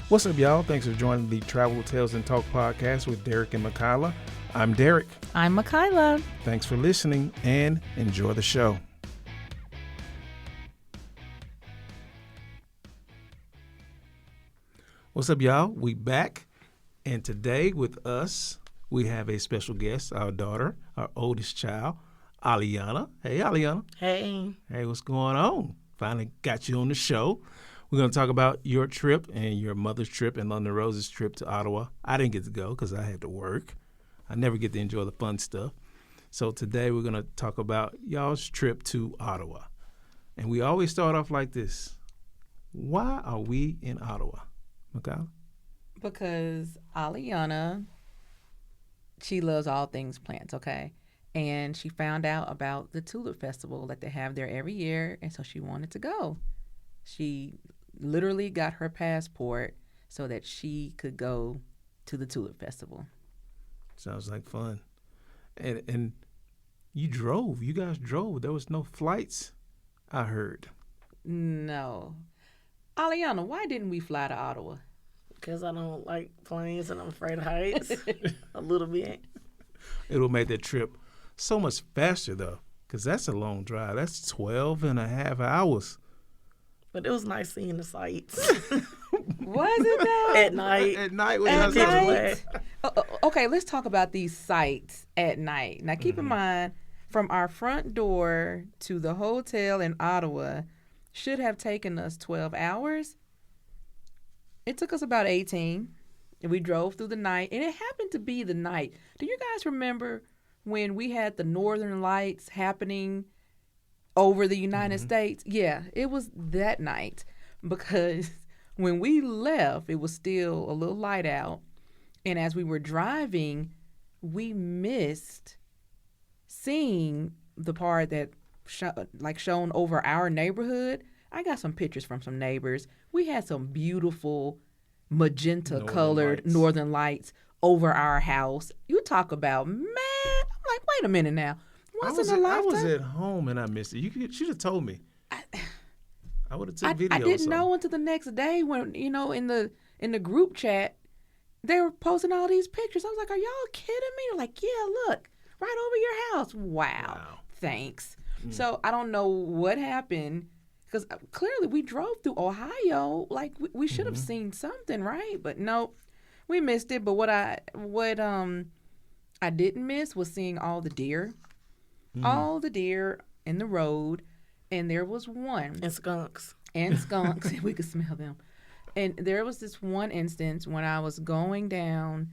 What's up, y'all? Thanks for joining the Travel Tales and Talk podcast with Derek and Michaela. I'm Derek. I'm Michaela. Thanks for listening and enjoy the show. What's up, y'all? We back, and today with us, we have a special guest, our daughter, our oldest child, Aliana. Hey, Aliana. Hey. Hey, what's going on? Finally got you on the show. We're going to talk about your trip and your mother's trip and London Rose's trip to Ottawa. I didn't get to go because I had to work. I never get to enjoy the fun stuff. So today we're going to talk about y'all's trip to Ottawa. And we always start off like this. Why are we in Ottawa? Michaela? Because Aliana, she loves all things plants, okay? And she found out about the Tulip Festival that they have there every year, and so she wanted to go. She literally got her passport so that she could go to the Tulip Festival. Sounds like fun. And you drove. You guys drove. There was no flights, I heard. No. Aliana, why didn't we fly to Ottawa? Because I don't like planes and I'm afraid of heights a little bit. It will make that trip so much faster, though, because that's a long drive. That's 12 and a half hours. But it was nice seeing the sights. Was it though? At night. At night. When At y'all night? Okay, let's talk about these sights at night. Now, keep in mind, from our front door to the hotel in Ottawa should have taken us 12 hours. It took us about 18. And we drove through the night, and it happened to be the night. Do you guys remember when we had the Northern Lights happening over the United States? Yeah, it was that night because when we left, it was still a little light out. And as we were driving, we missed seeing the part that shown over our neighborhood. I got some pictures from some neighbors. We had some beautiful magenta-colored northern lights over our house. You talk about, man, I'm like, wait a minute now. I was at home and I missed it. You should have told me. I would have took video. I didn't know until the next day when, in the group chat, they were posting all these pictures. I was like, are y'all kidding me? They're like, yeah, look, right over your house. Wow. Thanks. So I don't know what happened because clearly we drove through Ohio. Like we should have seen something, right? But no, we missed it. But what I didn't miss was seeing all the deer. All the deer in the road, and there was one. And skunks. We could smell them. And there was this one instance when I was going down,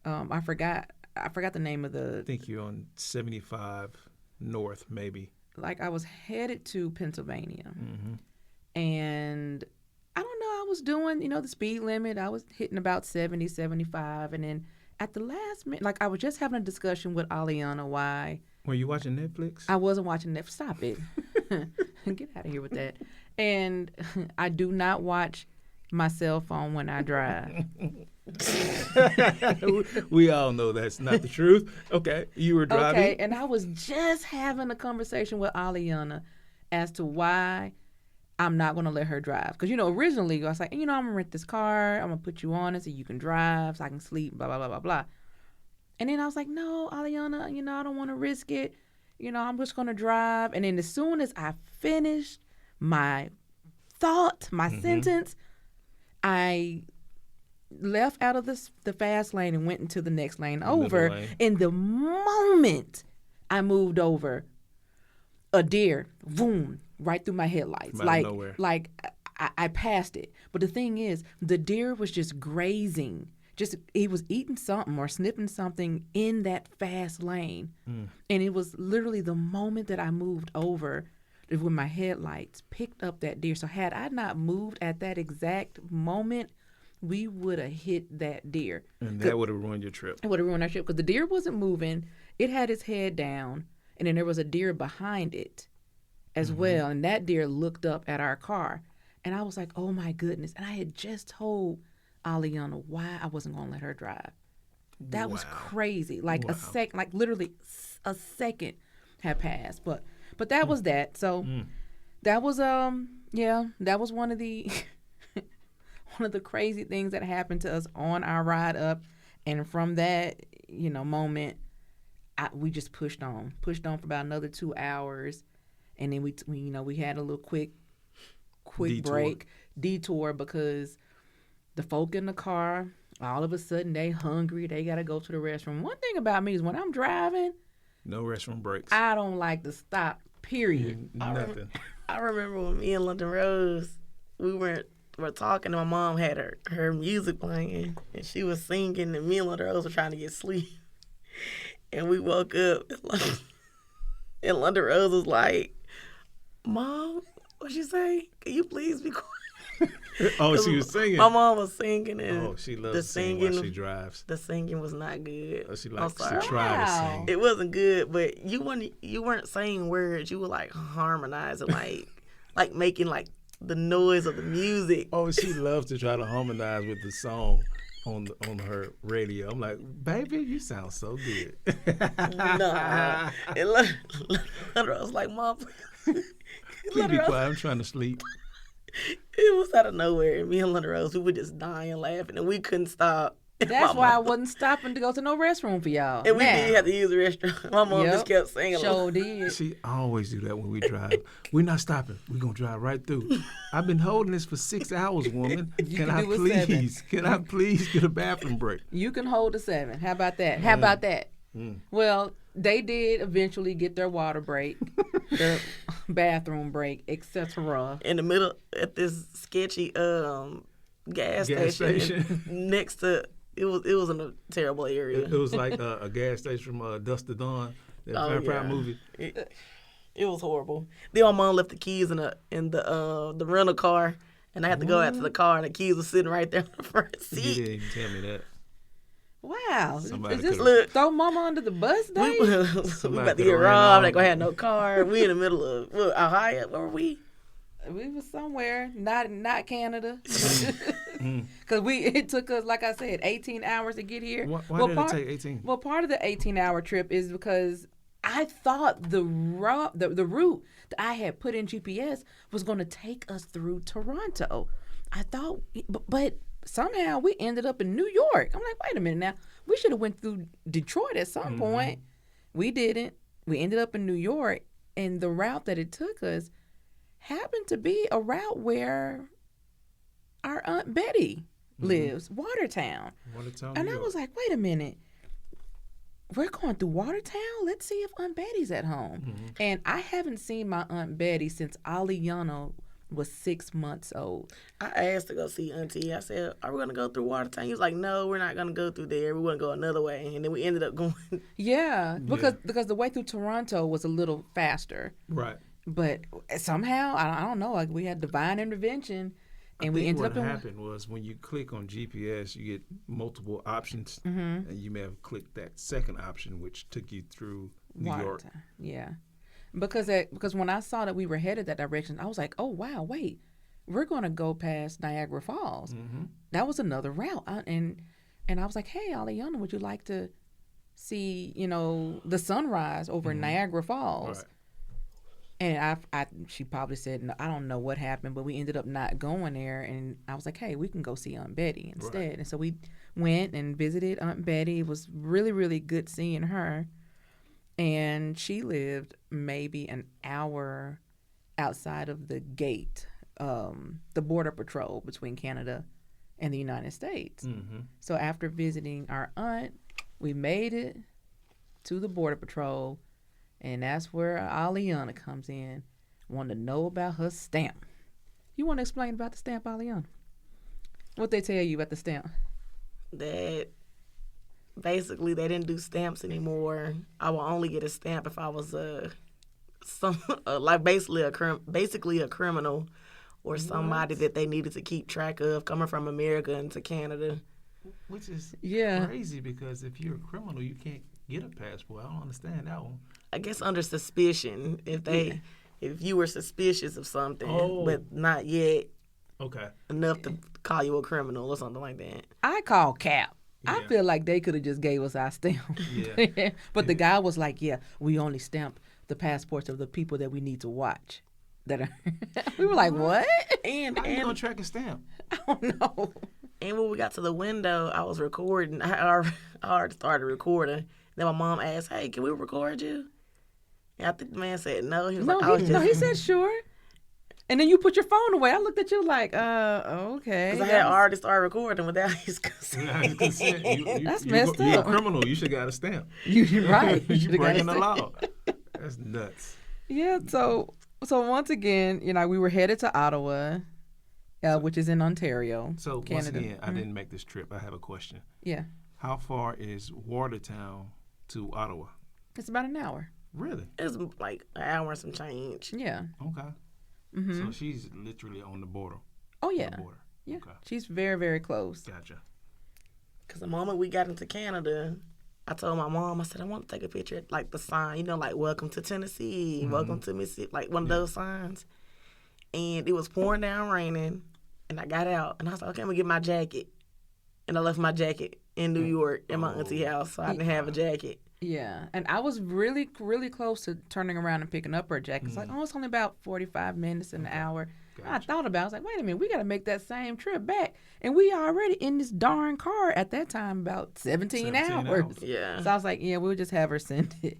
I forgot the name of I think you're on 75 North, maybe. Like I was headed to Pennsylvania. And I don't know, I was doing, the speed limit. I was hitting about 70, 75. And then at the last minute, like I was just having a discussion with Aliana why. Were you watching Netflix? I wasn't watching Netflix. Stop it. Get out of here with that. And I do not watch my cell phone when I drive. We all know that's not the truth. Okay, you were driving. Okay, and I was just having a conversation with Aliana as to why I'm not going to let her drive. Because, originally I was like, I'm going to rent this car. I'm going to put you on it so you can drive, so I can sleep, blah, blah, blah, blah, blah. And then I was like, no, Aliana, I don't want to risk it. I'm just going to drive. And then as soon as I finished my thought, my sentence, I left out of the fast lane and went into the next lane over. In the moment I moved over, a deer, boom, right through my headlights. Like I passed it. But the thing is, the deer was just grazing. He was eating something or sniffing something in that fast lane. And it was literally the moment that I moved over when my headlights picked up that deer. So had I not moved at that exact moment, we would have hit that deer. And that would have ruined your trip. It would have ruined our trip because the deer wasn't moving. It had its head down, and then there was a deer behind it as well. And that deer looked up at our car. And I was like, oh, my goodness. And I had just told Aliana why I wasn't going to let her drive. That was crazy. Like a second, like literally a second had passed. But that was that. So that was that was one of the of the crazy things that happened to us on our ride up. And from that, moment, we just pushed on for about another 2 hours. And then we had a little quick detour because the folk in the car, all of a sudden they hungry. They got to go to the restroom. One thing about me is when I'm driving, no restroom breaks. I don't like to stop, period. Nothing. I remember when me and London Rose, we were talking, and my mom had her music playing, and she was singing, and me and London Rose were trying to get sleep. And we woke up, and London Rose was like, "Mom, what'd you say? Can you please be quiet?" Oh, she was singing. My mom was singing, and she loves to sing while she drives. The singing was not good. Oh, she likes to sorry. try to sing. It wasn't good, but you weren't saying words. You were like harmonizing, like making like the noise of the music. Oh, she loves to try to harmonize with the song on her radio. I'm like, baby, you sound so good. Nah. And I was like, Mom, please be quiet. I'm trying to sleep. It was out of nowhere. And me and Linda Rose, we were just dying laughing, and we couldn't stop. That's why I wasn't stopping to go to no restroom for y'all. And we did have to use the restroom. My mom just kept singing. Sure did. She always do that when we drive. We're not stopping. We're going to drive right through. I've been holding this for 6 hours, woman. Can I please get a bathroom break? You can hold a 7. How about that? How about that? Well, they did eventually get their water break, their bathroom break, etc. In the middle at this sketchy gas station next to it was in a terrible area. It was like a gas station from Dust to Dawn, that vampire movie. It was horrible. Then my mom left the keys in the rental car, and I had to go out to the car, and the keys were sitting right there in the front seat. You didn't even tell me that. Wow. Somebody Is this throw mama under the bus, Dave? We about to get robbed. They gonna have no car. We in the middle of Ohio. Where were we? We was somewhere, not Canada. Because it took us, like I said, 18 hours to get here. Why did it take 18? Well, part of the 18-hour trip is because I thought the route that I had put in GPS was going to take us through Toronto. I thought, but somehow we ended up in New York. I'm like, wait a minute now. We should have went through Detroit at some point. We didn't. We ended up in New York, and the route that it took us happened to be a route where our Aunt Betty lives, Watertown. And I was like, wait a minute. We're going through Watertown? Let's see if Aunt Betty's at home. And I haven't seen my Aunt Betty since Aliana was 6 months old. I asked to go see Auntie. I said, are we going to go through Watertown? He was like, no, we're not going to go through there. We're going to go another way. And then we ended up going. Yeah, because the way through Toronto was a little faster. Right. But somehow, I don't know, like we had divine intervention. And we ended up what happened was when you click on GPS, you get multiple options. And you may have clicked that second option, which took you through New York. Yeah. Because when I saw that we were headed that direction, I was like, oh, wow, wait. We're going to go past Niagara Falls. That was another route. And I was like, hey, Aliana, would you like to see, the sunrise over Niagara Falls? Right. And she probably said, no, I don't know what happened, but we ended up not going there. And I was like, hey, we can go see Aunt Betty instead. Right. And so we went and visited Aunt Betty. It was really, really good seeing her. And she lived maybe an hour outside of the gate, the border patrol between Canada and the United States. So after visiting our aunt, we made it to the border patrol. And that's where Aliana comes in, wanting to know about her stamp. You want to explain about the stamp, Aliana? What they tell you about the stamp? That basically they didn't do stamps anymore. I will only get a stamp if I was basically a criminal or somebody that they needed to keep track of coming from America into Canada. Which is crazy because if you're a criminal, you can't get a passport. I don't understand that one. I guess under suspicion, if you were suspicious of something, but not yet enough to call you a criminal or something like that. I call cap. Yeah. I feel like they could have just gave us our stamp. But the guy was like, we only stamp the passports of the people that we need to watch. that are. We were like, what? And How you gonna track a stamp? I don't know. and when we got to the window, I was recording. I already started recording. Then my mom asked, "Hey, can we record you?" And I think the man said no. He was like, "I was just." He said sure. And then you put your phone away. I looked at you like, okay. Because I had already started recording without his consent. That's messed You're a up. criminal. You should got a stamp. You're right. You're breaking the law. That's nuts. Yeah. So once again, we were headed to Ottawa, which is in Ontario, So Canada. once again, I didn't make this trip. I have a question. Yeah. How far is Watertown to Ottawa? It's about an hour. Really? It's like an hour and some change. Yeah. Okay. Mm-hmm. So she's literally on the border. Oh yeah. The border. Yeah. Okay. She's very, very close. Gotcha. Because the moment we got into Canada, I told my mom, I said, I want to take a picture, like the sign, like welcome to Tennessee, welcome to Mississippi, like one of those signs. And it was pouring down raining, and I got out, and I was like, okay, I'm going to get my jacket. And I left my jacket in New York in my auntie's house, so I didn't have a jacket. Yeah. And I was really, really close to turning around and picking up her jacket. It's like, it's only about 45 minutes, an hour. Gotcha. I thought about it. I was like, wait a minute, we got to make that same trip back. And we already in this darn car at that time about 17 hours. Yeah. So I was like, yeah, we'll just have her send it.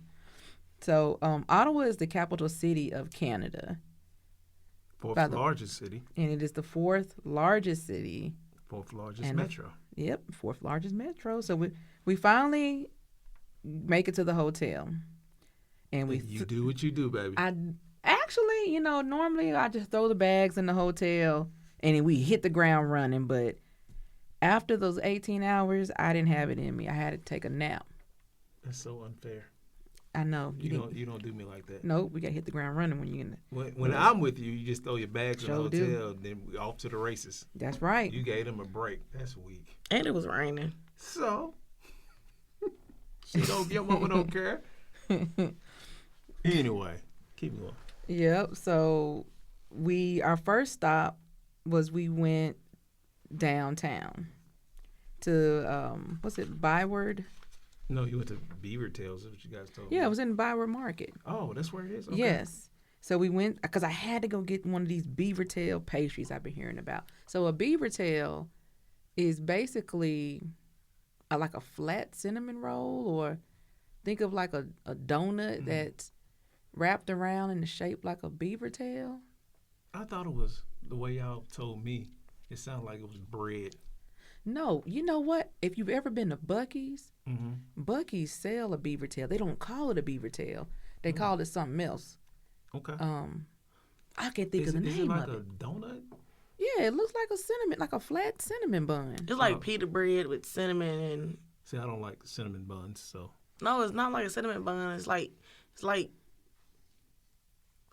So Ottawa is the capital city of Canada. Fourth largest city. And it is the fourth largest city. Fourth largest metro. Yep, fourth largest metro. So we finally make it to the hotel. And you do what you do, baby. Actually, normally I just throw the bags in the hotel and then we hit the ground running. But after those 18 hours, I didn't have it in me. I had to take a nap. That's so unfair. I know. You don't do me like that. Nope, we got to hit the ground running when you're in the... When I'm with you, you just throw your bags in the Sure hotel, do. then we off to the races. That's right. You gave them a break. That's weak. And it was raining. So, your mama don't care. Anyway, keep going. Yep. So our first stop was we went downtown to what's it, ByWard? No, you went to Beaver Tails. Is what you guys told me. Yeah, it was in ByWard Market. Oh, that's where it is. Okay. Yes. So we went because I had to go get one of these beaver tail pastries I've been hearing about. So a beaver tail is basically like a flat cinnamon roll, or think of like a donut that's wrapped around in the shape like a beaver tail. I thought it was the way y'all told me. It sounded like it was bread. No, you know what? If you've ever been to Buc-ee's, Buc-ee's sell a beaver tail. They don't call it a beaver tail. They call it something else. Okay. I can't think of the name Is it like of it. a donut? Yeah, it looks like a cinnamon, like a flat cinnamon bun. It's like pita bread with cinnamon and... See, I don't like cinnamon buns, so... No, it's not like a cinnamon bun. It's like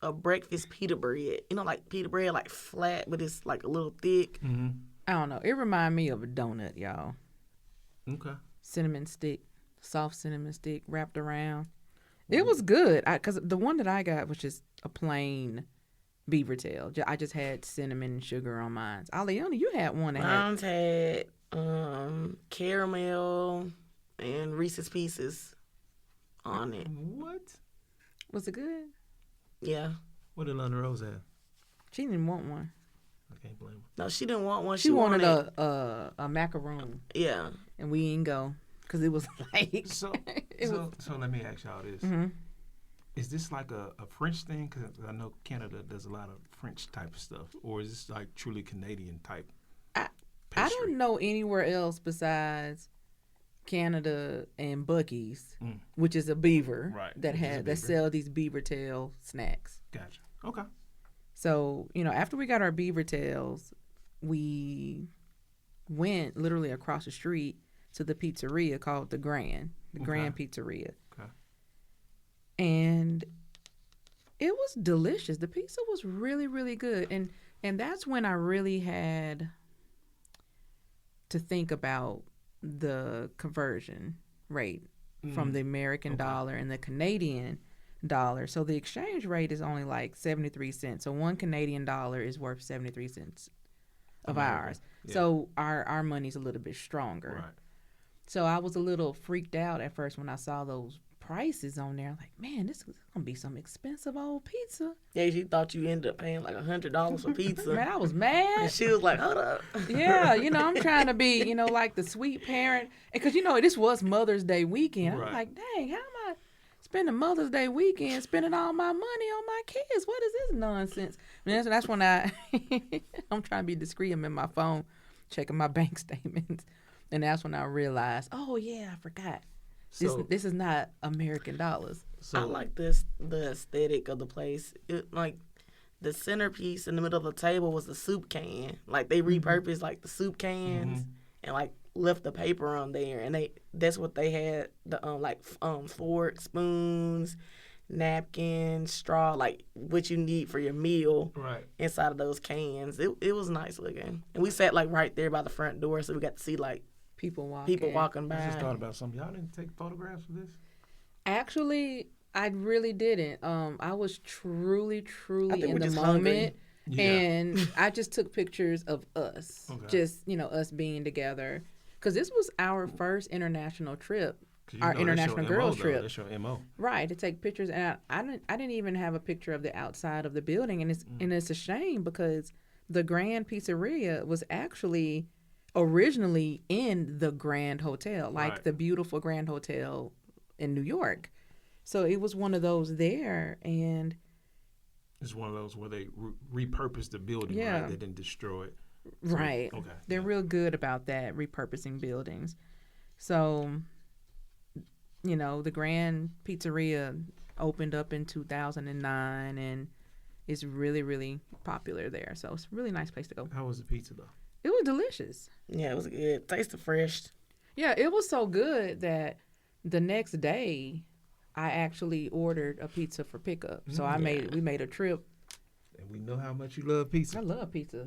a breakfast pita bread. Like pita bread, like flat, but it's like a little thick. Mm-hmm. I don't know. It reminded me of a donut, y'all. Okay. Cinnamon stick, soft cinnamon stick wrapped around. It was good because the one that I got was just a plain beaver tail. I just had cinnamon and sugar on mine. Aliana, you had one that Mine's had caramel and Reese's Pieces on it. What? was it good? Yeah. What did London Rose have? She didn't want one. I can't blame her. No, she didn't want one. She wanted a macaroon, Yeah. and we didn't go because it was like So it was. so let me ask y'all this. Mhm. Is this like a French thing? Because I know Canada does a lot of French type of stuff. Or is this like truly Canadian type I pastry? don't know anywhere else besides Canada and Buc-ee's, which is a beaver Right, that which is a that beaver. sell these beaver tail snacks. Gotcha. Okay. So, after we got our beaver tails, we went literally across the street to the pizzeria called the Grand Pizzeria. Okay. And it was delicious. The pizza was really, really good. And that's when I really had to think about the conversion rate from the American dollar and the Canadian dollar. So the exchange rate is only like 73 cents. So $1 Canadian is worth 73 cents of ours. Yeah. So our money's a little bit stronger. Right. So I was a little freaked out at first when I saw those prices on there. Like, man, this is gonna be some expensive old pizza. Yeah, she thought you ended up paying like $100 for pizza. Man, I was mad. And she was like, hold up. Yeah, I'm trying to be, like the sweet parent. Because, this was Mother's Day weekend. I'm Right. like, dang, how am I spending Mother's Day weekend spending all my money on my kids? What is this nonsense? And that's when I'm trying to be discreet. I'm in my phone checking my bank statements. And that's when I realized, oh, yeah, I forgot. This is not American dollars. I like the aesthetic of the place. Like, the centerpiece in the middle of the table was the soup can. Like, they repurposed, like, the soup cans and, like, left the paper on there. And that's what they had, the forks, spoons, napkins, straw, like, what you need for your meal inside of those cans. It was nice looking. And we sat, like, right there by the front door, so we got to see, like, people walking by. I just thought about something. Y'all didn't take photographs of this? Actually, I really didn't. I was truly in the moment. Hungry. Yeah. And I just took pictures of us. Okay. Just, us being together. Because this was our first international trip. Our international girls trip. That's your MO. Right, to take pictures. And I didn't even have a picture of the outside of the building. And it's a shame because the Grand Pizzeria was actually originally in the Grand Hotel, like the beautiful Grand Hotel in New York. So it was one of those there, and it's one of those where they repurposed the building, Yeah. right? They didn't destroy it. right. Okay. They're real good about that, repurposing buildings. So, the Grand Pizzeria opened up in 2009, and it's really, really popular there. So it's a really nice place to go. How was the pizza, though? It was delicious. Yeah, it was good. Tasted fresh. Yeah, it was so good that the next day I actually ordered a pizza for pickup. So we made a trip. And we know how much you love pizza. I love pizza.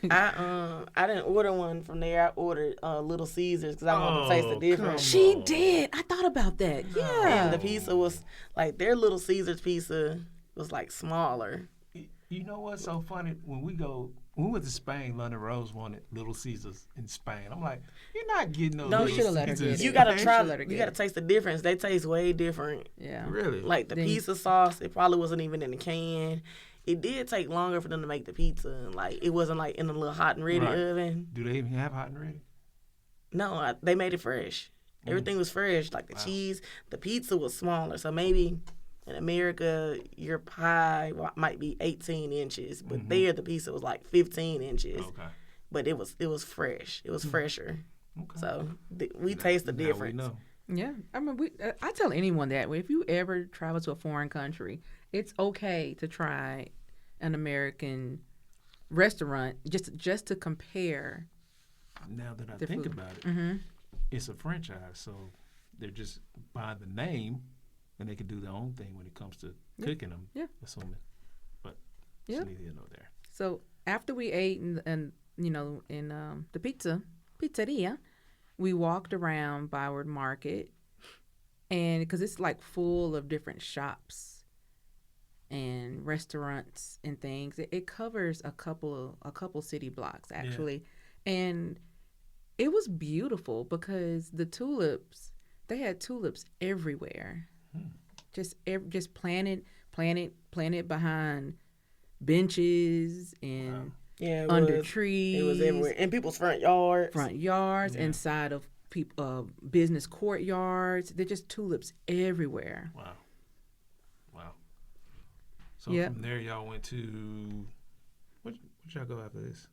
I didn't order one from there. I ordered Little Caesars because I wanted to taste the difference. She did. I thought about that. Yeah. And the pizza was like their Little Caesars pizza was like smaller. You know what's so funny? When we went to Spain, London Rose wanted Little Caesars in Spain. I'm like, you're not getting those. No, Little you shoulda let her Caesars. get it. You gotta Okay. try. Let her You get gotta it. taste the difference. They taste way different. Yeah. Really? Like the pizza sauce, it probably wasn't even in the can. It did take longer for them to make the pizza. Like it wasn't like in a little hot and ready oven. Do they even have hot and ready? No, they made it fresh. Everything was fresh. Like the cheese, the pizza was smaller. So maybe in America, your pie might be 18 inches, but there the pizza was like 15 inches. Okay. But it was fresh. It was fresher. Okay. So we taste the Now we difference. know. Yeah. I mean, I tell anyone that if you ever travel to a foreign country, it's okay to try an American restaurant just to compare. Now that I The think food. about it, it's a franchise, so they're just buying the name, and they can do their own thing when it comes to cooking them. Yeah. Assuming, but Yeah. it's neither here nor there. So after we ate in the pizzeria, we walked around ByWard Market, and because it's like full of different shops and restaurants and things, it covers a couple city blocks actually, and it was beautiful because the tulips, they had tulips everywhere, just planted behind benches and Yeah, under trees. It was everywhere in people's front yards. Inside of business courtyards. They're just tulips everywhere. Wow. So Yep. from there, y'all went to what y'all go after this?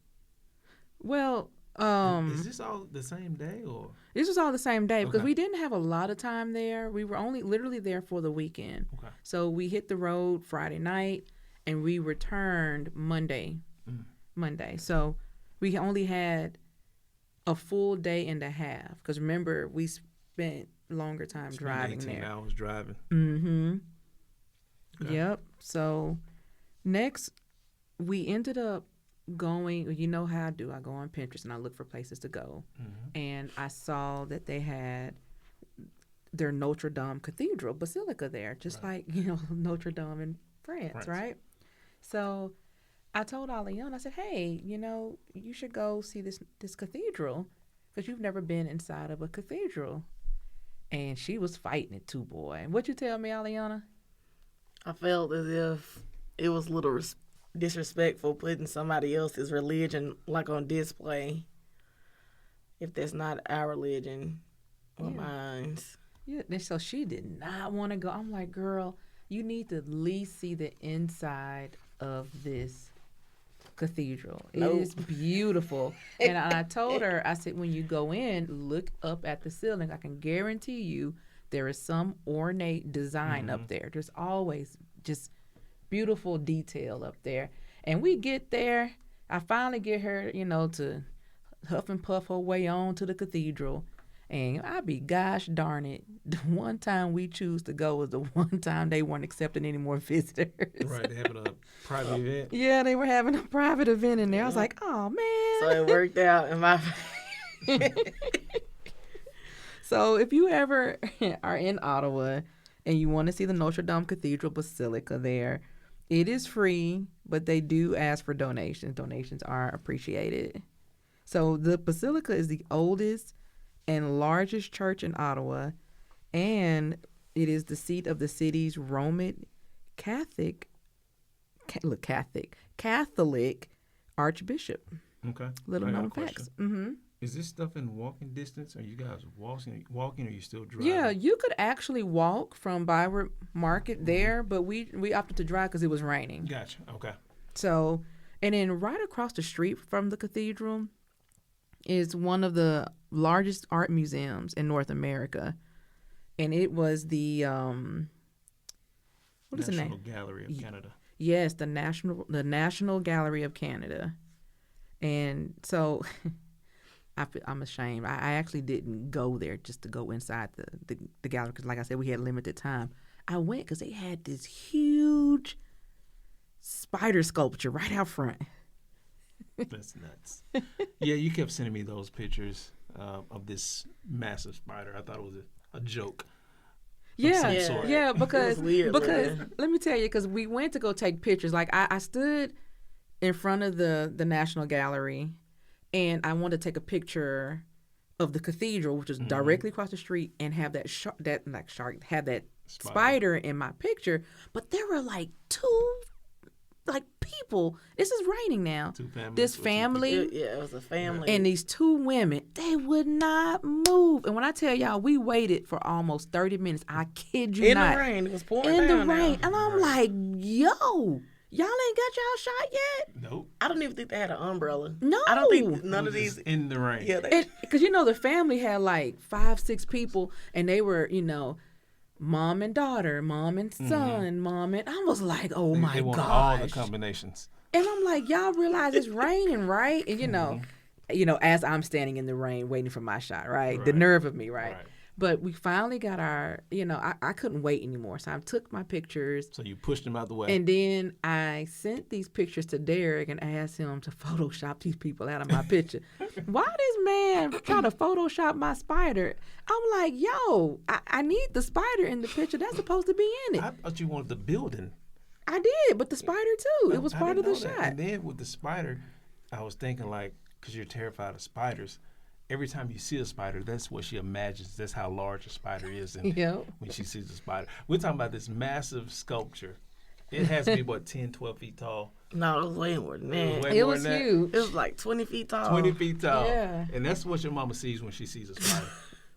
Well, Is this all the same day or? this was all the same day because Okay. we didn't have a lot of time there. We were only literally there for the weekend. Okay. So we hit the road Friday night and we returned Monday. So we only had a full day and a half because remember we spent longer time driving 18 there. hours driving. Okay. Yep. So next we ended up going, you know how I do. I go on Pinterest and I look for places to go. And I saw that they had their Notre Dame Cathedral Basilica there, just like, Notre Dame in France, right? So I told Aliana, I said, hey, you should go see this cathedral because you've never been inside of a cathedral. And she was fighting it too, boy. What you tell me, Aliana? I felt as if it was a little disrespectful putting somebody else's religion like on display. If that's not our religion or mine's. Yeah, and so she did not want to go. I'm like, girl, you need to at least see the inside of this cathedral. Nope. It is beautiful. And I told her, I said, when you go in, look up at the ceiling. I can guarantee you there is some ornate design up there. There's always just beautiful detail up there. And we get there. I finally get her, to huff and puff her way on to the cathedral. And I be, gosh darn it, the one time we choose to go was the one time they weren't accepting any more visitors. Right, they having a private event. Yeah, they were having a private event in there. I was like, oh, man. So it worked out in my So if you ever are in Ottawa and you want to see the Notre Dame Cathedral Basilica there, it is free, but they do ask for donations. Donations are appreciated. So the Basilica is the oldest and largest church in Ottawa, and it is the seat of the city's Roman Catholic Archbishop. Okay. Little I got a known question. facts. Mm-hmm. Is this stuff in walking distance? Are you guys walking or are you still driving? Yeah, you could actually walk from ByWard Market there, but we opted to drive because it was raining. Gotcha. Okay. So, and then right across the street from the cathedral is one of the largest art museums in North America, and it was the what is the name? National Gallery of Canada. Yes, the National Gallery of Canada. And so I'm ashamed. I actually didn't go there just to go inside the gallery because, like I said, we had limited time. I went because they had this huge spider sculpture right out front. That's nuts. Yeah, you kept sending me those pictures of this massive spider. I thought it was a joke. Yeah, sort. yeah, because weird let me tell you, because we went to go take pictures. Like I stood in front of the National Gallery, and I wanted to take a picture of the cathedral, which is directly across the street, and have that spider in my picture. But there were like two people. This is raining now. Two families. This family. it was a family. And these two women, they would not move. And when I tell y'all, we waited for almost 30 minutes. I kid you in not. the rain. It was pouring In down the rain. now. And I'm like, yo, y'all ain't got y'all shot yet? Nope. I don't even think they had an umbrella. No. I don't think none It of was these. just in the rain. Yeah, Because, the family had like 5-6 people, and they were, mom and daughter, mom and son, mom and... I was like, oh, my They gosh. wanted all the combinations. And I'm like, y'all realize it's raining, right? And, as I'm standing in the rain waiting for my shot, right? The nerve of me, right? But we finally got our, I couldn't wait anymore. So I took my pictures. So you pushed them out the way. And then I sent these pictures to Derek and asked him to Photoshop these people out of my picture. Why this man try to Photoshop my spider? I'm like, yo, I need the spider in the picture. That's supposed to be in it. I thought you wanted the building. I did, but the spider too. It was I part of didn't the know shot. that. And then with the spider, I was thinking because you're terrified of spiders, every time you see a spider, that's what she imagines. That's how large a spider is. And Yep. when she sees a spider. We're talking about this massive sculpture. It has to be, 10, 12 feet tall? No, it was way more than that. It was huge. It was like 20 feet tall. 20 feet tall. Yeah. And that's what your mama sees when she sees a spider.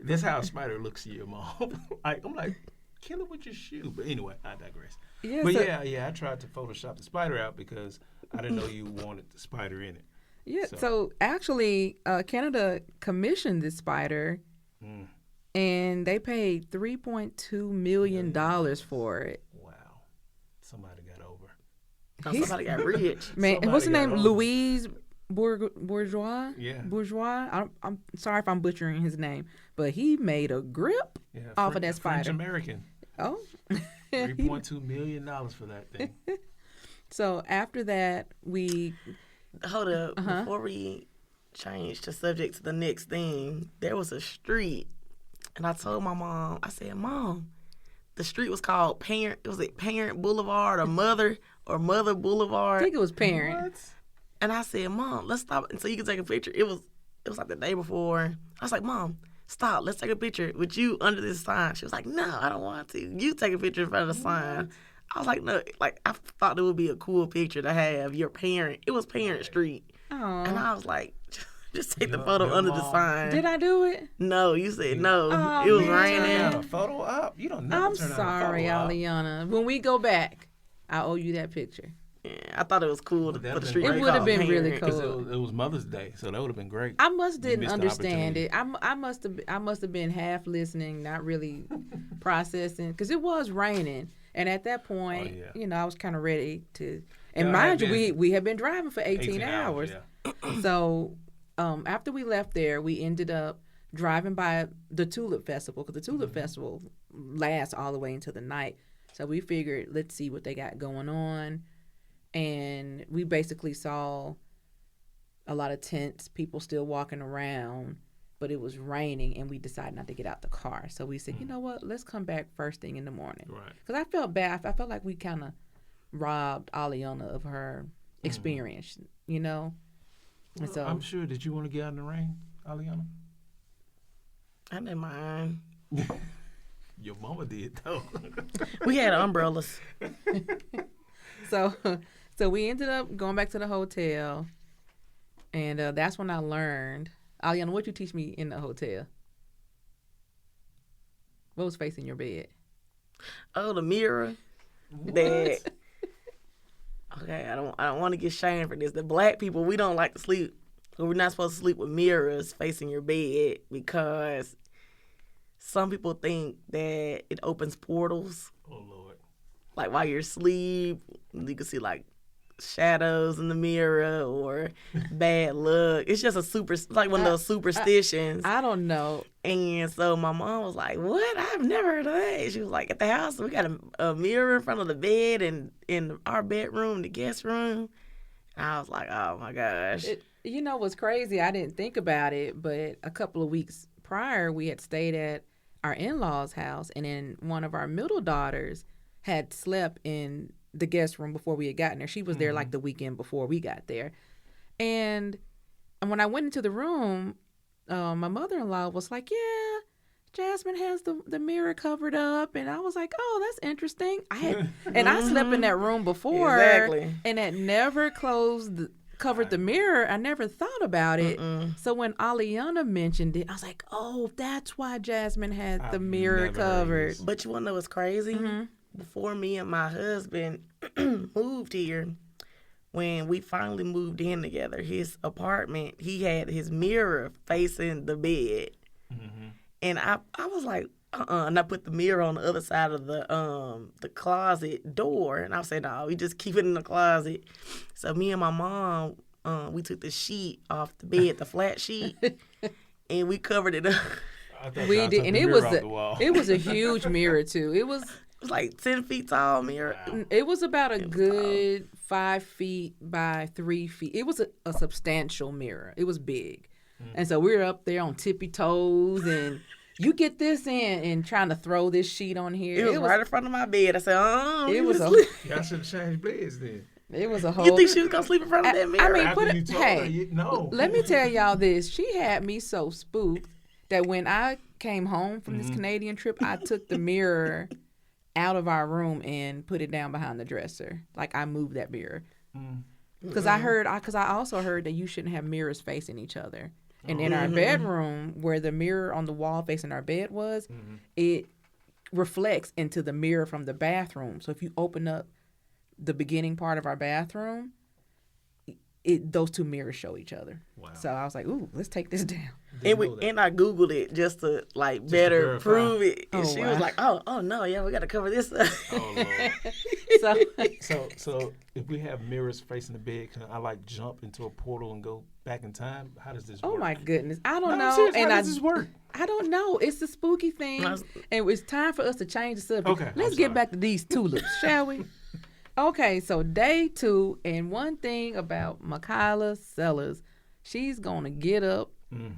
That's how a spider looks to your mom. I'm like, kill it with your shoe. But anyway, I digress. Yeah, But so- I tried to Photoshop the spider out because I didn't know you wanted the spider in it. Yeah, so actually, Canada commissioned this spider, and they paid $3.2 million for it. Wow. Somebody got over. Somebody got rich. Man, Somebody what's the got name? over. Louise Bourgeois? Yeah. Bourgeois? I'm sorry if I'm butchering his name, but he made a grip Yeah, off of that French spider. American. Oh. $3.2 million for that thing. So after that, we... Hold up. Before we change the subject to the next thing, there was a street, and I told my mom, I said, Mom, the street was called Parent. Was it Parent Boulevard or Mother Boulevard? I think it was Parent. What? And I said, Mom, let's stop. And so you can take a picture. It was like the day before. I was like, Mom, stop, let's take a picture with you under this sign. She was like, no, I don't want to. You take a picture in front of the sign. I was like, no, like, I thought it would be a cool picture to have your parent. It was Parent Street. Aww. And I was like, just take the photo under the sign. Did I do it? No, you said no. Oh, it was man. Turn raining. a photo up. You don't never I'm turn out a sorry, photo up. Aliana. When we go back, I owe you that picture. Yeah, I thought it was cool Well, for that'd the been street. great. to It would have call been really Parent. cool. Because it was Mother's Day, so that would have been great. I must didn't missed the understand it. opportunity. I must have been half listening, not really processing, because it was raining, and at that point, Oh, yeah. you know, I was kind of ready to. And Yeah, I mind had you, been- we had been driving for 18 hours. Yeah. So after we left there, we ended up driving by the Tulip Festival, because the Tulip Festival lasts all the way into the night. So we figured, let's see what they got going on. And we basically saw a lot of tents, people still walking around, but it was raining, and we decided not to get out the car. So we said, you know what, let's come back first thing in the morning. Right. Because I felt bad. I felt like we kind of robbed Aliana of her experience, you know? And so I'm sure. Did you want to get out in the rain, Aliana? I didn't mind. Your mama did, though. We had umbrellas. So we ended up going back to the hotel, and that's when I learned. Aliana, what'd you teach me in the hotel? What was facing your bed? Oh, the mirror. That. Okay, I don't want to get shamed for this. The black people, we don't like to sleep. We're not supposed to sleep with mirrors facing your bed because some people think that it opens portals. Oh, Lord. Like while you're asleep, you can see like shadows in the mirror or bad luck. It's just like one of those superstitions. I don't know. And so my mom was like, what? I've never heard of that. She was like, at the house, we got a mirror in front of the bed and in our bedroom, the guest room. And I was like, oh my gosh. You know what's crazy? I didn't think about it, but a couple of weeks prior, we had stayed at our in-laws' house, and then one of our middle daughters had slept in the guest room before we had gotten there. She was there like the weekend before we got there. And when I went into the room, my mother-in-law was like, yeah, Jasmine has the mirror covered up. And I was like, oh, that's interesting. I slept in that room before. Exactly. And had never covered the mirror. I never thought about it. So when Aliana mentioned it, I was like, oh, that's why Jasmine had the mirror never heard of covered. this. But you want to know what's crazy? Before me and my husband moved here, when we finally moved in together, his apartment, he had his mirror facing the bed. And I was like, and I put the mirror on the other side of the closet door. And I was saying, no, we just keep it in the closet. So me and my mom, we took the sheet off the bed, the flat sheet, and we covered it up. We did, and it was a huge mirror too. It was like 10 feet tall mirror. It was about a good 5 feet by 3 feet. It was a substantial mirror. It was big. And so we were up there on tippy toes, and you get this in and trying to throw this sheet on here. It was right in front of my bed. I said, it was a Y'all should have changed beds then. it was a whole. You think she was going to sleep in front of that mirror? I mean, After you told her, no. let me tell y'all this. She had me so spooked that when I came home from this Canadian trip, I took the mirror out of our room and put it down behind the dresser. Like, I moved that mirror. Because I also heard that you shouldn't have mirrors facing each other. And in our bedroom, where the mirror on the wall facing our bed was, it reflects into the mirror from the bathroom. So if you open up the beginning part of our bathroom, those two mirrors show each other. Wow. So I was like, ooh, let's take this down. And I Googled it just to like better verify. prove it. And Oh, she wow. was like, oh no, yeah, we got to cover this up. Oh, Lord. So So if we have mirrors facing the bed, can I like jump into a portal and go back in time? How does this work? oh my goodness, I don't No, know. seriously, And how does this work? I don't know. It's a spooky thing, and it's time for us to change the subject. Okay, Let's I'm get sorry. back to these tulips, shall we? Okay, so day 2, and one thing about Michaela Sellers, she's gonna get up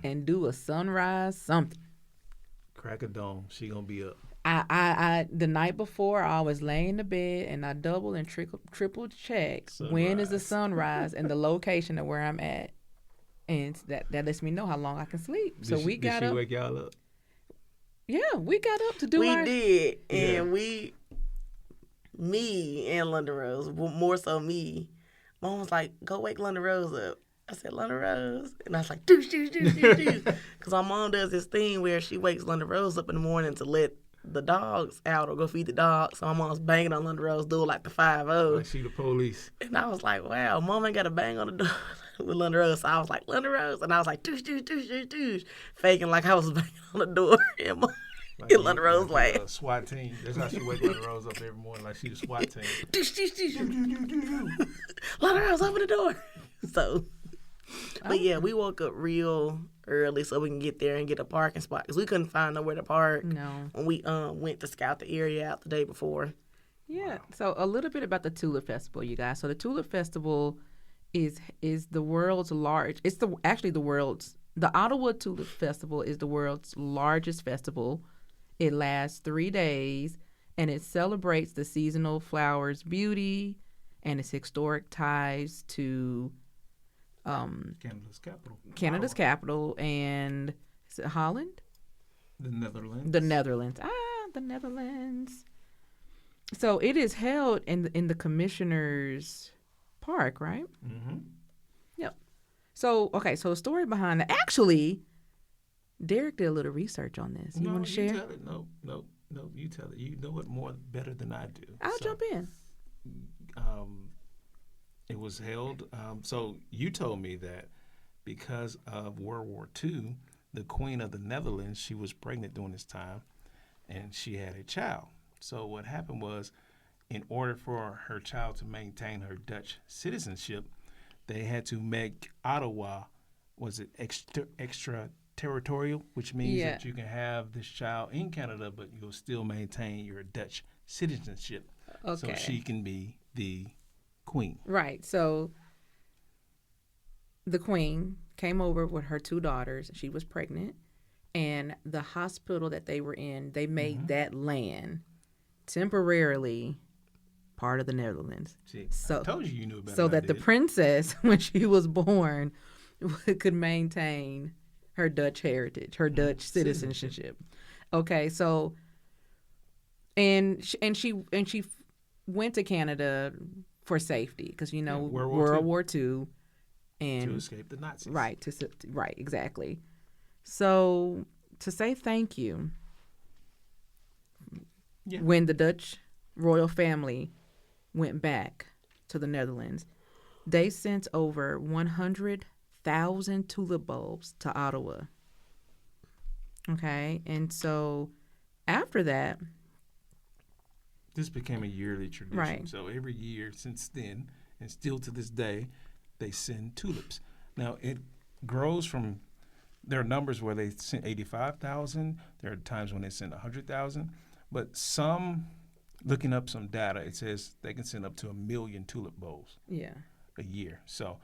and do a sunrise something. Crack a dome. She gonna be up. I the night before, I was laying in the bed and I double and triple check when is the sunrise and the location of where I'm at. and that lets me know how long I can sleep. So we got Did she up. wake y'all up? Yeah, we got up to do We our. did, Yeah. and me and London Rose, more so me. Mom was like, "Go wake London Rose up." I said, "London Rose," and I was like, "Doosh, doosh, doosh, doosh, doosh," because my mom does this thing where she wakes London Rose up in the morning to let the dogs out or go feed the dogs. So my mom's banging on London Rose door like the 5-0. Like she the police. And I was like, wow, Mom ain't got to bang on the door with London Rose. So I was like, London Rose. And I was like, doosh, doosh, doosh, doosh, doosh, faking like I was banging on the door. And London Rose like, SWAT team. That's how she wake London Rose up every morning, like she the SWAT team. doosh, doosh, doosh. London Rose, open the door. So, but yeah, we woke up real early so we can get there and get a parking spot because we couldn't find nowhere to park. No. When we went to scout the area out the day before. Yeah. So a little bit about the Tulip Festival, you guys. So the Tulip Festival is the world's large. It's the Ottawa Tulip Festival is the world's largest festival. It lasts 3 days, and it celebrates the seasonal flowers' beauty and its historic ties to Canada's capital. Canada's Ottawa. capital, and is it Holland? The Netherlands. The Netherlands. The Netherlands. So it is held in the Commissioner's Park, right? Mm-hmm. Yep. So, okay, so the story behind that. Actually, Derek did a little research on this. You want to share? Tell it. No, you tell it. You know it more better than I do. I'll jump in. It was held. So you told me that because of World War II, the Queen of the Netherlands, she was pregnant during this time, and she had a child. So what happened was, in order for her child to maintain her Dutch citizenship, they had to make Ottawa, was it extraterritorial, which means that you can have this child in Canada, but you'll still maintain your Dutch citizenship. Okay. So she can be the queen. Right. So the queen came over with her 2 daughters. She was pregnant. And the hospital that they were in, they made that land temporarily part of the Netherlands. See, So, I told you knew better. so than I that the did. princess, when she was born, could maintain her Dutch heritage, her Dutch citizenship. Okay, so and she went to Canada for safety because World War II, and to escape the Nazis. right exactly. So to say thank you, when the Dutch royal family went back to the Netherlands, they sent over 100,000 tulip bulbs to Ottawa. Okay, and so after that, This became a yearly tradition. Right. So every year since then, and still to this day, they send tulips. Now it grows from. There are numbers where they send 85,000. There are times when they send 100,000. But looking up some data, it says they can send up to 1 million tulip bulbs a year. So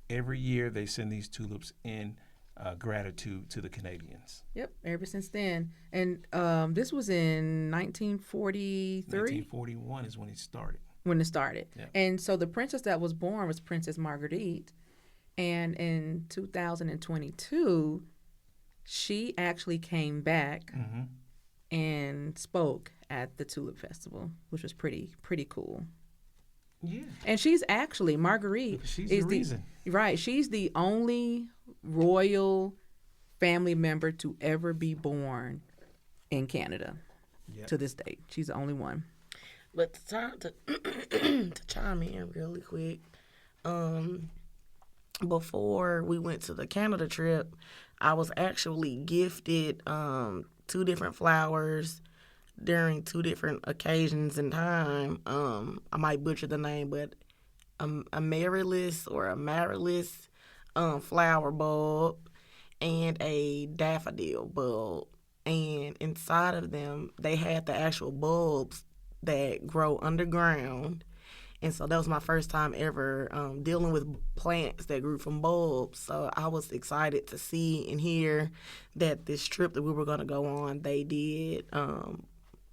every year they send these tulips in gratitude to the Canadians. Yep, ever since then. And this was in 1943? 1941 is when it started. When it started. Yeah. And so the princess that was born was Princess Marguerite. And in 2022, she actually came back and spoke at the Tulip Festival, which was pretty cool. Yeah. And she's actually, Marguerite She's is the reason. Right. She's the only royal family member to ever be born in Canada to this date. She's the only one. But to chime in really quick, before we went to the Canada trip, I was actually gifted 2 different flowers during 2 different occasions in time. I might butcher the name, but amaryllis flower bulb and a daffodil bulb. And inside of them, they had the actual bulbs that grow underground. And so that was my first time ever dealing with plants that grew from bulbs. So I was excited to see and hear that this trip that we were going to go on, they did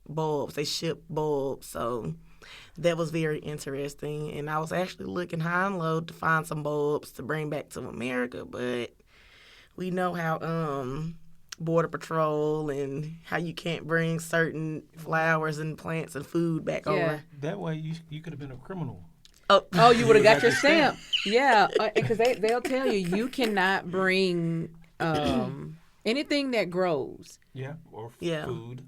bulbs. They shipped bulbs. So that was very interesting. And I was actually looking high and low to find some bulbs to bring back to America, but we know how Border Patrol and how you can't bring certain flowers and plants and food back Yeah. over. That way you could have been a criminal. Oh, you would have got your stamp. stamp. Yeah, because they'll tell you cannot bring anything that grows. Yeah, or Yeah. food.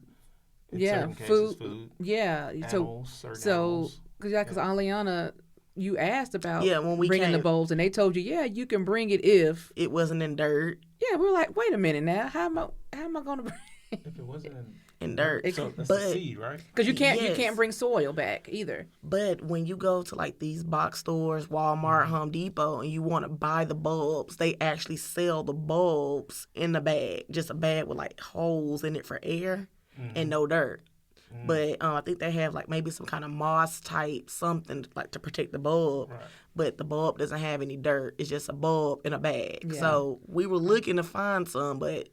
In Yeah, certain cases, food. Yeah, Animals, certain so animals. because Aliana, you asked about When we bringing the came, bowls, and they told you, yeah, you can bring it if. it wasn't in dirt. Yeah, we were like, wait a minute now, how am I going to bring? If it wasn't In dirt. so that's But- the seed, right? Because you can't Yes. bring soil back either. But when you go to like these box stores, Walmart, Home Depot, and you want to buy the bulbs, they actually sell the bulbs in the bag, just a bag with like holes in it for air and no dirt. But I think they have like maybe some kind of moss type something like to protect the bulb. Right. But the bulb doesn't have any dirt. It's just a bulb in a bag. Yeah. So we were looking to find some, but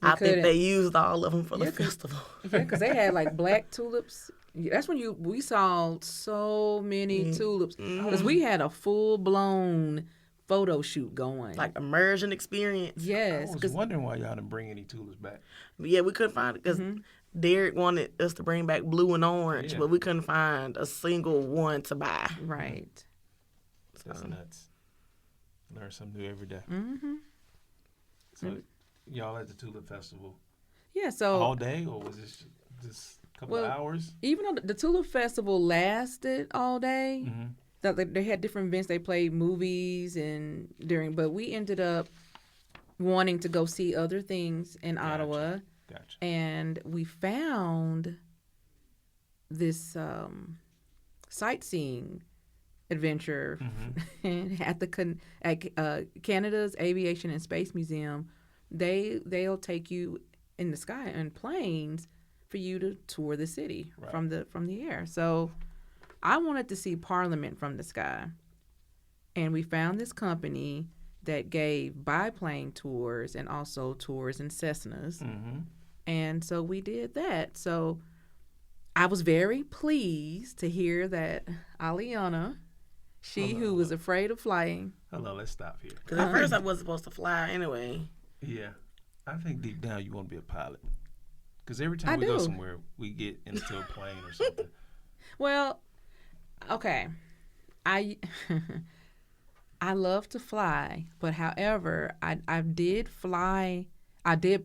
I think couldn't. they used all of them for the Yeah, 'cause- festival. Yeah, because they had like black tulips. That's when we saw so many tulips. Because we had a full blown photo shoot going. Like immersion experience. I yes, was because wondering why y'all didn't bring any tulips back. Yeah, we couldn't find it because Derek wanted us to bring back blue and orange, Yeah. but we couldn't find a single one to buy. right. That's nuts. Learn something new every day. Mm-hmm. So y'all at the Tulip Festival Yeah, so all day, or was this just a couple of Well, hours? even though the Tulip Festival lasted all day, Mm-hmm. that they had different events. They played movies but we ended up wanting to go see other things in Gotcha. Ottawa, Gotcha. and we found this sightseeing adventure at Canada's Aviation and Space Museum. They'll take you in the sky in planes for you to tour the city Right. from the air. So I wanted to see Parliament from the sky, and we found this company that gave biplane tours and also tours in Cessnas. Mm-hmm. And so we did that. So I was very pleased to hear that Aliana, who was afraid of flying. Hello, let's stop here. Because at first I wasn't supposed to fly anyway. Yeah, I think deep down you want to be a pilot. Because every time I we go do. somewhere, we get into a plane or something. Well, okay. I love to fly, but however, I did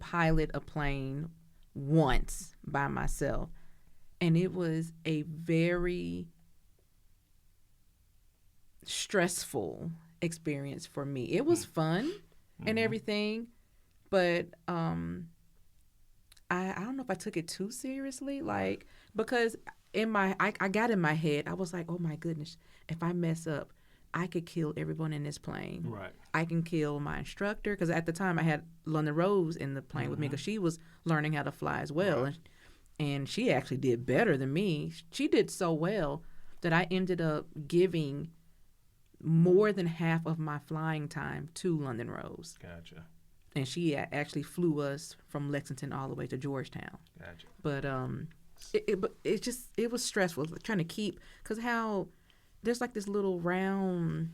pilot a plane once by myself, and it was a very stressful experience for me. It was fun and everything, but I don't know if I took it too seriously, like, because I got in my head, I was like, oh my goodness, if I mess up, I could kill everyone in this plane. Right. I can kill my instructor, because at the time I had London Rose in the plane with me, because she was learning how to fly as well. Right. And she actually did better than me. She did so well that I ended up giving more than half of my flying time to London Rose. Gotcha. And she actually flew us from Lexington all the way to Georgetown. Gotcha. But it was stressful trying to keep, because how there's like this little round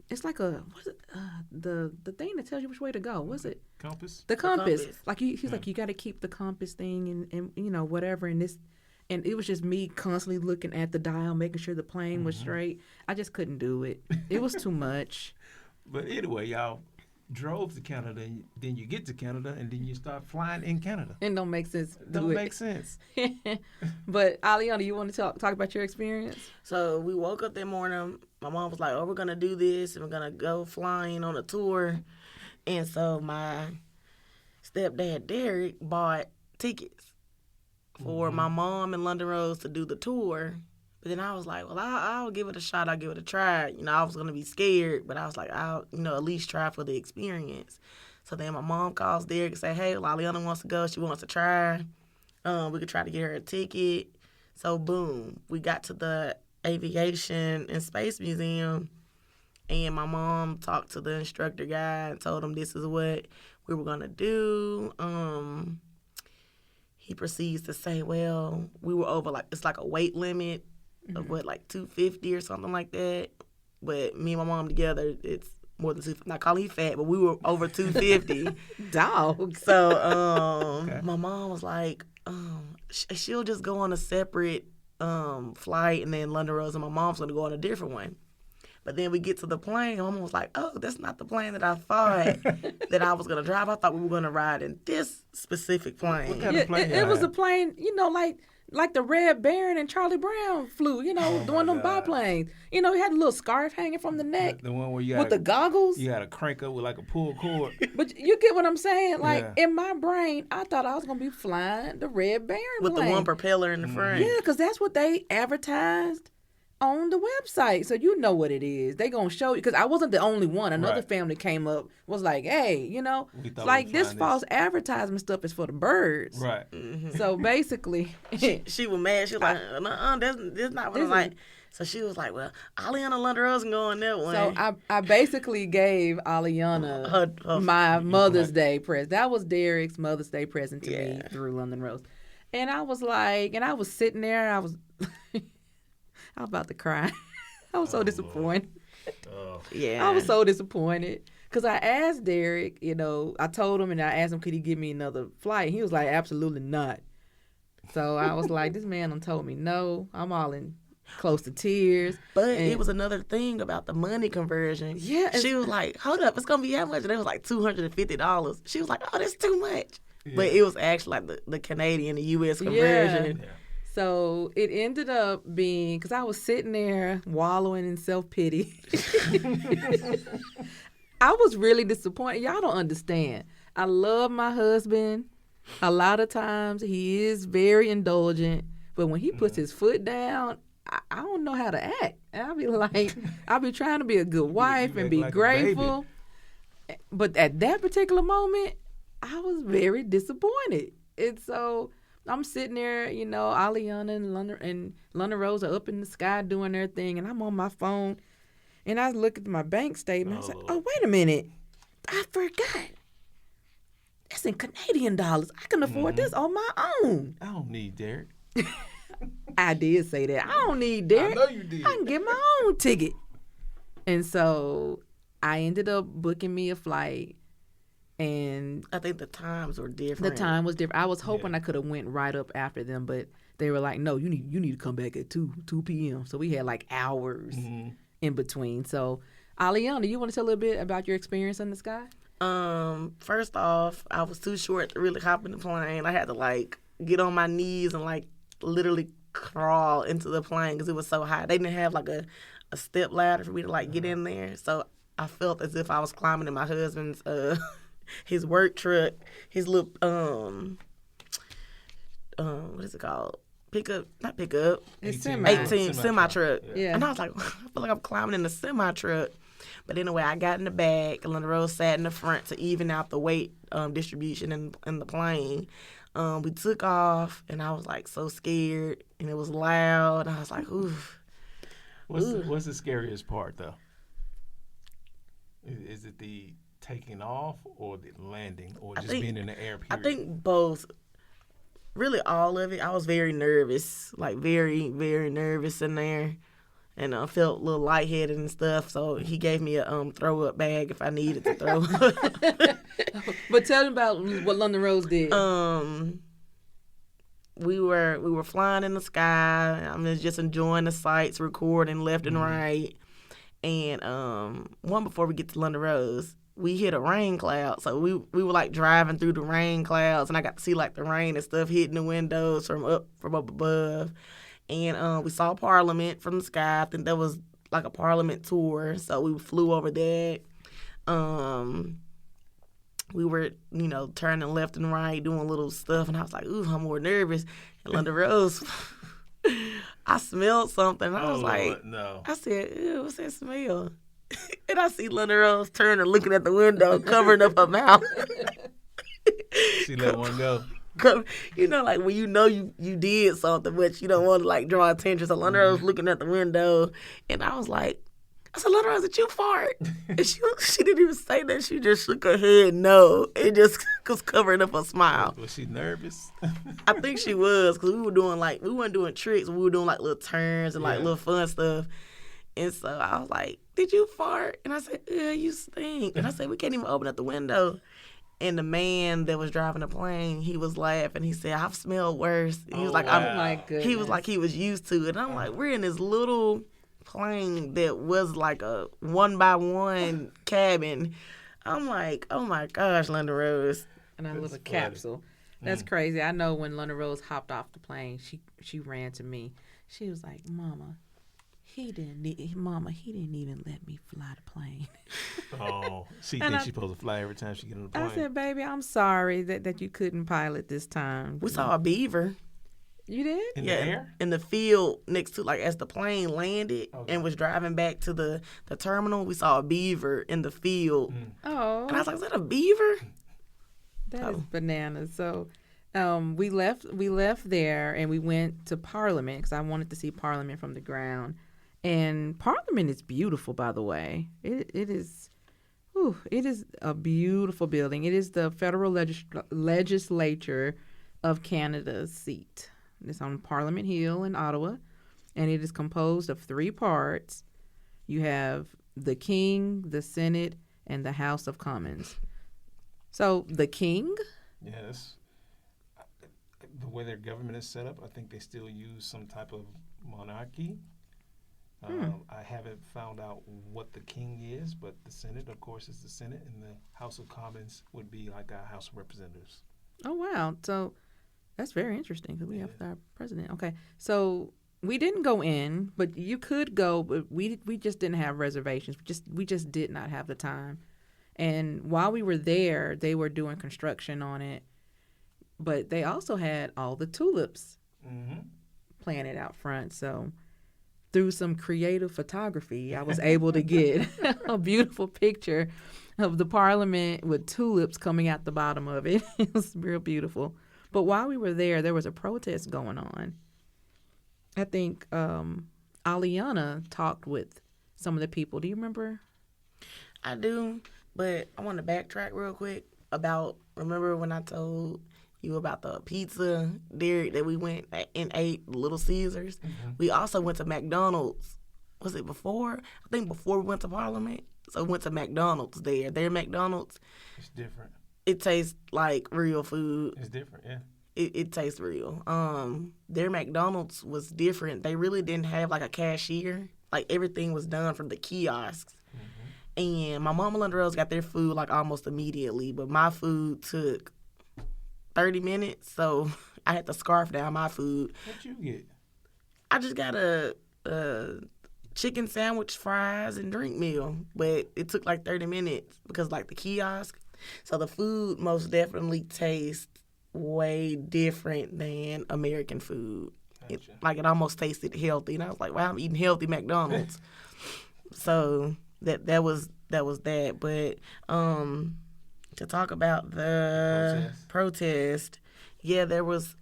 it's like the thing that tells you which way to go. What's it? Compass? The compass. compass. Like he's like, you got to keep the compass thing and you know whatever, and it was just me constantly looking at the dial, making sure the plane was straight. I just couldn't do it. It was too much. But anyway, y'all drove to Canada, and then you get to Canada, and then you start flying in Canada. It don't make sense. Don't make sense. But Aliana, you want to talk about your experience? So we woke up that morning. My mom was like, oh, we're going to do this, and we're going to go flying on a tour. And so my stepdad, Derek, bought tickets for my mom and London Rose to do the tour. But then I was like, well, I'll give it a shot. I'll give it a try. You know, I was going to be scared, but I was like, I'll, at least try for the experience. So then my mom calls Derek and say, hey, Laliana wants to go. She wants to try. We could try to get her a ticket. So, boom, we got to the Aviation and Space Museum, and my mom talked to the instructor guy and told him this is what we were going to do. He proceeds to say, well, we were over, it's like a weight limit of 250 or something like that. But me and my mom together, it's more than 2. Not calling you fat, but we were over 250. Dog. So Okay. my mom was like, she'll just go on a separate flight, and then London Rose and my mom's gonna go on a different one. But then we get to the plane, and my mom was like, oh, that's not the plane that I thought that I was gonna drive. I thought we were gonna ride in this specific plane. What kind of plane It y'all was a had? plane, like the Red Baron and Charlie Brown flew, doing them God. biplanes. He had a little scarf hanging from the neck The one where you with the goggles. you got to crank up with like a pull cord. But you get what I'm saying? Like, Yeah. in my brain, I thought I was going to be flying the Red Baron With plane. the one propeller in the front. Yeah, because that's what they advertised on the website. So you know what it is. They going to show you. Because I wasn't the only one. Another Right. family came up, was like, hey, We thought we like were this flying false advertisement stuff is for the birds. Right. So basically, She was mad. She was like, that's not what I'm This like. So she was like, well, Aliana London Rose can go on that one. so I basically gave Aliana Her- my Mother's Day present. That was Derek's Mother's Day present to me Yeah. through London Rose. And I was like, I was sitting there, I was about to cry. I was so disappointed. Oh. yeah. I was so disappointed. Because I asked Derek, I told him and I asked him, could he give me another flight? He was like, absolutely not. So I was like, this man done told me no. I'm all in close to tears. But And- it was another thing about the money conversion. Yeah, it's- She was like, hold up, it's going to be how much? And it was like $250. She was like, oh, that's too much. Yeah. But it was actually like the Canadian, the U.S. conversion. Yeah. So it ended up being, because I was sitting there wallowing in self-pity. I was really disappointed. Y'all don't understand. I love my husband. A lot of times he is very indulgent, but when he puts his foot down, I don't know how to act. And I'll be like, I'll be trying to be a good wife and act be like a grateful. But at that particular moment, I was very disappointed. And so I'm sitting there, Aliana and London Rose are up in the sky doing their thing, and I'm on my phone, and I look at my bank statement. I was like, oh, wait a minute. I forgot. It's in Canadian dollars. I can afford this on my own. I don't need Derek. I did say that. I don't need Derek. I know you did. I can get my own ticket. And so I ended up booking me a flight, and I think the times were the different. time was different. I was hoping I could have went right up after them, but they were like, no, you need to come back at 2 p.m. So we had like hours in between. So Aliana, you want to tell a little bit about your experience in the sky? First off, I was too short to really hop in the plane. I had to like get on my knees and like literally crawl into the plane because it was so high. They didn't have like a step ladder for me to like get in there. So I felt as if I was climbing in my husband's his work truck, his little what is it called? Not pickup. It's 18 semi truck. Yeah. And I was like, I feel like I'm climbing in the semi truck. But anyway, I got in the back, and London Rose sat in the front to even out the weight distribution in the plane. We took off, and I was like so scared, and it was loud. And I was like, oof. What's the scariest part though? Is it the taking off or the landing or just being in the air? Period? I think both. Really, all of it. I was very nervous, like very, very nervous in there, and I felt a little lightheaded and stuff. So he gave me a throw up bag if I needed to throw up. But tell them about what London Rose did. We were flying in the sky. I'm just enjoying the sights, recording left and right. And one before we get to London Rose, we hit a rain cloud. So we were like driving through the rain clouds, and I got to see like the rain and stuff hitting the windows from up above. And we saw Parliament from the sky. I think that was like a Parliament tour. So we flew over that. We were, turning left and right, doing little stuff, and I was like, ooh, I'm more nervous. And London Rose, I smelled something, and I was like, Lord, no. I said, ew, what's that smell? And I see London Rose turning, looking at the window, covering up her mouth. She let one go. Like when you did something, but you don't want to like draw attention. So London Rose looking at the window, and I was like, I said, London Rose, did you fart? And she didn't even say that. She just shook her head no. It just was covering up her smile. Was she nervous? I think she was, because we weren't doing tricks. We were doing like little turns and like little fun stuff. And so I was like, did you fart? And I said, yeah, you stink. And I said, we can't even open up the window. And the man that was driving the plane, he was laughing. He said, I've smelled worse. And he was like, Oh, my goodness. he was like, he was used to it. And I'm like, we're in this little plane that was like a 1-by-1 cabin. I'm like, oh my gosh, London Rose. And a little funny. capsule. That's crazy. I know when London Rose hopped off the plane, she ran to me. She was like, Mama, he didn't even let me fly the plane. Oh, she And thinks she's supposed to fly every time she get on the plane. I said, baby, I'm sorry that you couldn't pilot this time. We saw a beaver. You did? in the air? In the field next to, like, as the plane landed and was driving back to the terminal, we saw a beaver in the field. Oh. And I was like, is that a beaver? That is bananas. So we left there and we went to Parliament because I wanted to see Parliament from the ground. And Parliament is beautiful, by the way. It is a beautiful building. It is the federal legislature of Canada's seat. It's on Parliament Hill in Ottawa, and it is composed of 3 parts. You have the King, the Senate, and the House of Commons. So the King? Yes. The way their government is set up, I think they still use some type of monarchy. I haven't found out what the king is, but the Senate, of course, is the Senate, and the House of Commons would be like our House of Representatives. Oh, wow. So that's very interesting because we have our president. Okay. So we didn't go in, but you could go, but we just didn't have reservations. We just did not have the time. And while we were there, they were doing construction on it, but they also had all the tulips planted out front. So through some creative photography, I was able to get a beautiful picture of the Parliament with tulips coming out the bottom of it. It was real beautiful. But while we were there was a protest going on. I think Aliana talked with some of the people. Do you remember? I do, but I want to backtrack real quick about, remember when I told you about the pizza there that we went and ate, Little Caesars? We also went to McDonald's. Was it before? I think before we went to Parliament. So we went to McDonald's there. Their McDonald's, It's different. it tastes like real food. It's different, yeah. It tastes real. Their McDonald's was different. They really didn't have like a cashier. Like everything was done from the kiosks. And my mama and Rose got their food like almost immediately, but my food took 30 minutes, so I had to scarf down my food. What'd you get? I just got a chicken sandwich, fries, and drink meal, but it took like 30 minutes because like the kiosk. So the food most definitely tastes way different than American food. Gotcha. It almost tasted healthy, and I was like, wow, I'm eating healthy McDonald's. So that was that. But to talk about the protest, yeah, there was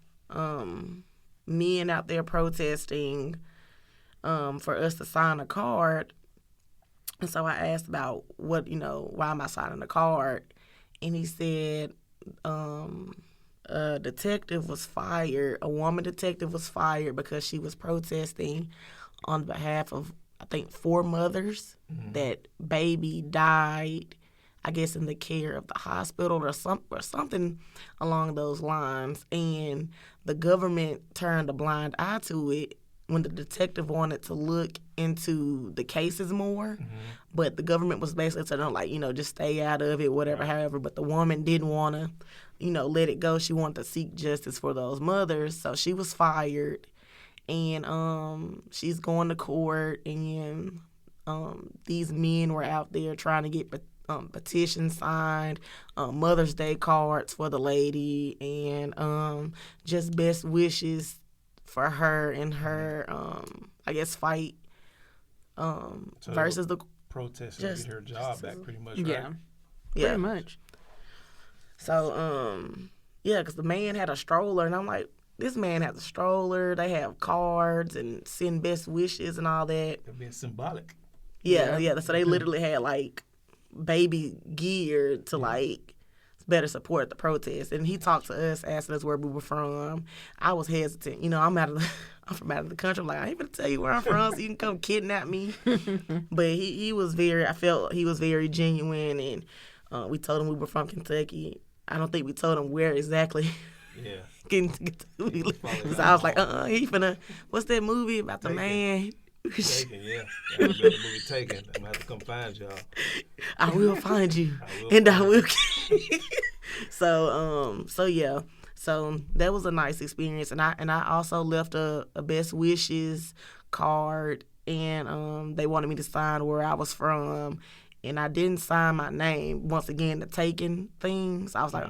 men out there protesting for us to sign a card. And so I asked about why am I signing a card? And he said a detective was fired, a woman detective was fired because she was protesting on behalf of, I think, 4 mothers that baby died, I guess, in the care of the hospital or something along those lines. And the government turned a blind eye to it when the detective wanted to look into the cases more. But the government was basically telling them, just stay out of it, whatever, however. But the woman didn't want to, let it go. She wanted to seek justice for those mothers. So she was fired. And she's going to court. And these men were out there trying to get petitions signed, Mother's Day cards for the lady, and just best wishes for her and her, fight versus the protest to get her job back, pretty much, right? Yeah, pretty much. So, because the man had a stroller, and I'm like, this man has a stroller, they have cards and send best wishes and all that. They're being symbolic. Yeah. So they literally had, baby gear to, better support the protest. And he talked to us, asking us where we were from. I was hesitant. I'm out I'm from out of the country. I'm like, I ain't gonna tell you where I'm from so you can come kidnap me. But he was I felt he was very genuine, and we told him we were from Kentucky. I don't think we told him where exactly. Yeah. Getting to we lived. So I was like, he finna, what's that movie about the man? Taken, yeah. I remember the movie Taken. I'm gonna have to come find y'all. I will find you, I will. So yeah. So that was a nice experience, and I also left a best wishes card, and they wanted me to sign where I was from, and I didn't sign my name. Once again, the taken things. I was like,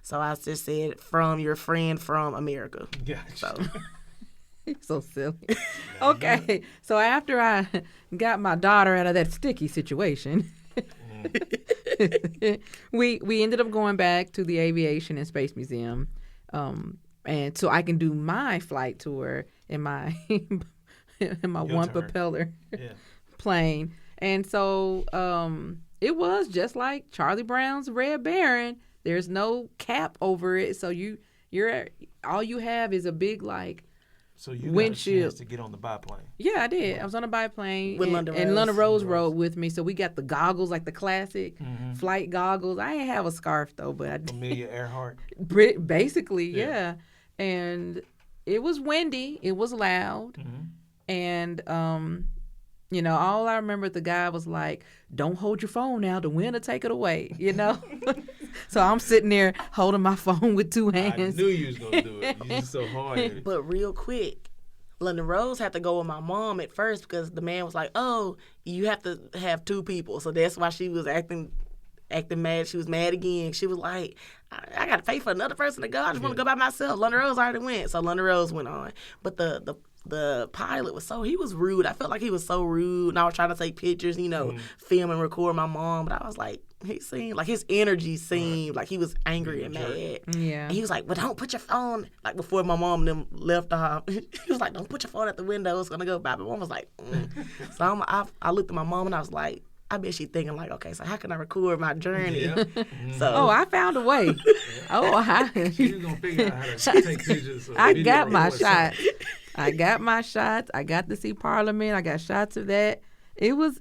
So I just said, from your friend from America. Gotcha. So silly. Okay, so after I got my daughter out of that sticky situation, we ended up going back to the Aviation and Space Museum, and so I can do my flight tour in my one propeller plane. And so it was just like Charlie Brown's Red Baron. There's no cap over it, so you're all you have is a big So you windshield. got a chance to get on the biplane. Yeah, I did. I was on a biplane. With London Rose. And London Rose rode with me. So we got the goggles, like the classic flight goggles. I didn't have a scarf, though, but I did. Amelia Earhart. Basically, yeah. And it was windy. It was loud. And, all I remember, the guy was like, don't hold your phone now. The wind will take it away, So I'm sitting there holding my phone with two hands. I knew you was going to do it. You're just so hard. But real quick, London Rose had to go with my mom at first because the man was like, oh, you have to have two people. So that's why she was acting mad. She was mad again. She was like, I got to pay for another person to go. I just want to go by myself. London Rose already went. So London Rose went on. But the pilot he was rude. I felt like he was so rude. And I was trying to take pictures, film and record my mom. But I was like, he seemed like his energy seemed like he was angry and mad. Yeah. And he was like, well, don't put your phone, like before my mom and them left off. He was like, don't put your phone at the window. It's going to go by. My mom was like, So I looked at my mom and I was like, I bet she's thinking like, okay, so how can I record my journey? Yeah. So I found a way. She's going to figure out how to take pictures. I got my shots. I got my shots. I got to see Parliament. I got shots of that. It was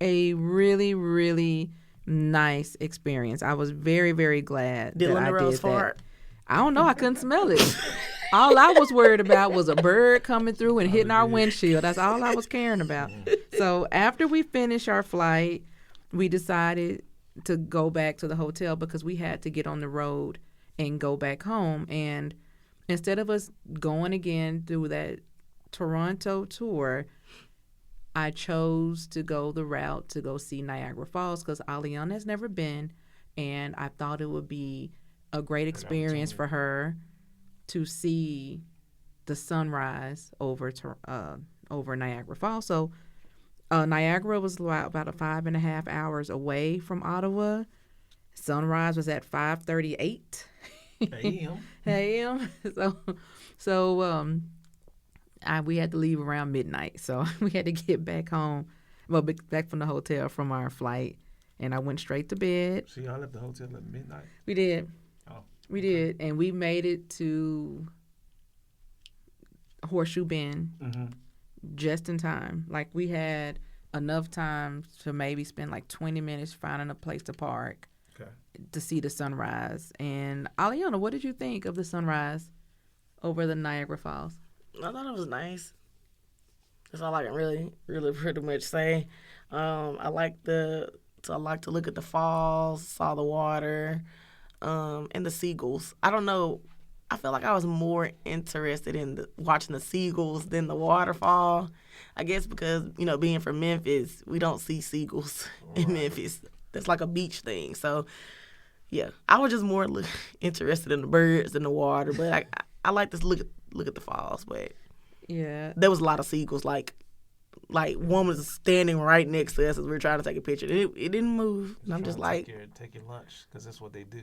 a really, really nice experience. I was very, very glad that I did that. Fart? I don't know. I couldn't smell it. All I was worried about was a bird coming through and hitting our windshield. That's all I was caring about. So after we finished our flight, we decided to go back to the hotel because we had to get on the road and go back home. And instead of us going again through that Toronto tour, I chose to go the route to go see Niagara Falls because Aliana has never been, and I thought it would be a great experience for her to see the sunrise over Niagara Falls. So Niagara was about 5.5 hours away from Ottawa. Sunrise was at 5:38 a.m. So we had to leave around midnight, so we had to get back home, back from the hotel from our flight, and I went straight to bed. So y'all left the hotel at midnight? We did. Oh. We did, and we made it to Horseshoe Bend just in time. Like, we had enough time to maybe spend like 20 minutes finding a place to park to see the sunrise. And Aliana, what did you think of the sunrise over the Niagara Falls? I thought it was nice. That's all I can really, really pretty much say. I like to look at the falls, saw the water, and the seagulls. I don't know. I feel like I was more interested in watching the seagulls than the waterfall. I guess because, being from Memphis, we don't see seagulls in Memphis. That's like a beach thing. So, yeah, I was just more interested in the birds than the water. But I like to look at the falls. But yeah, there was a lot of seagulls. Like one was standing right next to us as we were trying to take a picture. It didn't move. And I'm just like, take your lunch, because that's what they do.